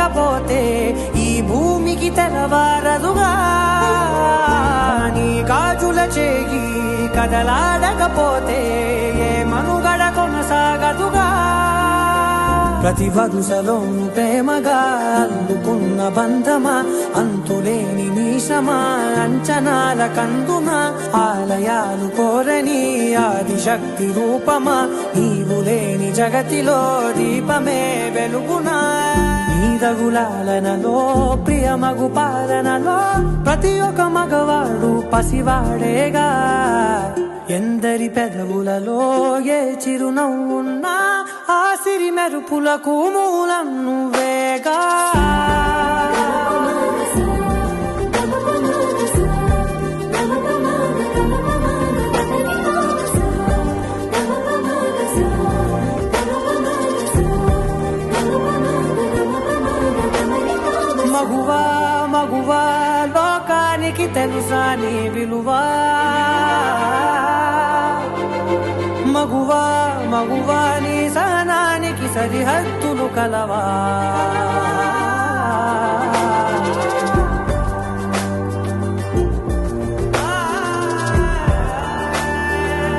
లేకపోతే ఈ భూమికి తెలవారదుగా. నీ గాజుల చేయి కదలాడకపోతే ఏ మనుగడ కొనసాగదుగా. ప్రతి వరుసలో ప్రేమగా అల్లుకున్న బంధమా, అంతులేని నీశమా, అంచనాల కందుమా, ఆలయాలు కోరని ఆదిశక్తి రూపమా, నీవు లేని జగతిలో దీపమే వెలుగునా. నీరగులాలనలో ప్రియమగు పాలనలో ప్రతి ఒక్క మగవాడు పసివాడేగా. ఎందరి పెదవులలో ఏ చిరునవ్వున్నా ఆ సిరి మెరుపులకు మూలం నువ్వేగా. మగువా మగువా లోకానికి తెలుసా నీ విలువా. మగువా మగువా నీ సహనానికి సరిహద్దులు కలవా.